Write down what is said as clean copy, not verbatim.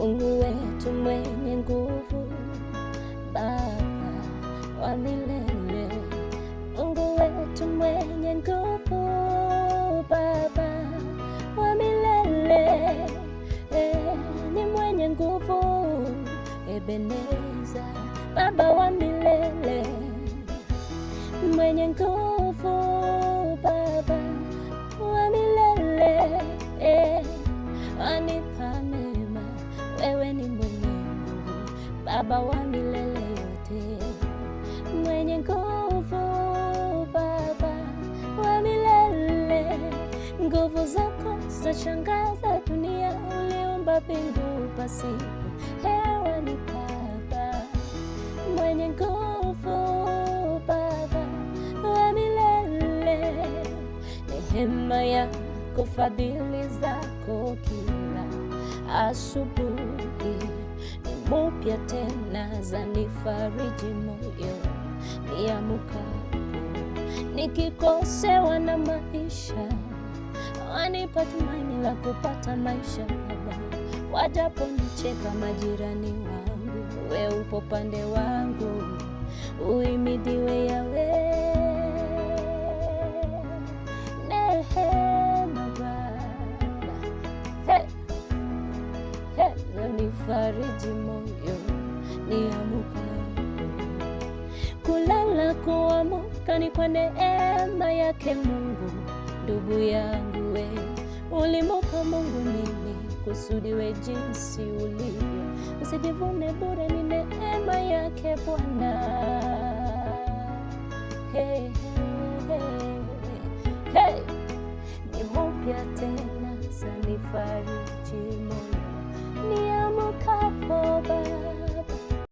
Mungu wetu mwenye nguvu, Baba wa milele. Mungu wetu mwenye nguvu, Baba wa milele. Ni mwenye nguvu, Ebeneza, Baba wa milele. Mwenye nguvu, Baba wa milele. Wanipa mema, wewe ni mwenye nguvu, Baba wa milele yote. Mwenye nguvu, Baba wa milele. Nguvu zako zashangaza dunia, uliumba mbingu pasipo hewa ni Baba. Mwenye nguvu, Baba wa milele. Neema yako, fadhili zako kila asubuhi ni mpya tena, zanifariji moyo niamkapo. Nikikosewa na maisha, wanipa tumaini la kupata maisha Baba. Wajaponicheka majirani wangu, wewe upo pande wangu. Uhimidiwe Yahweh. Neema Baba, zanifariji moyo niamkapo. Kulala kuamka ni kwa neema yake Mungu. Ndugu yangu we, ulimupa Mungu nini kusudi we jinsi ulivyo? Usijivune bure, ni neema yake Bwana. Hey, hey, hey. Ni mpya tena, zanifariji moyo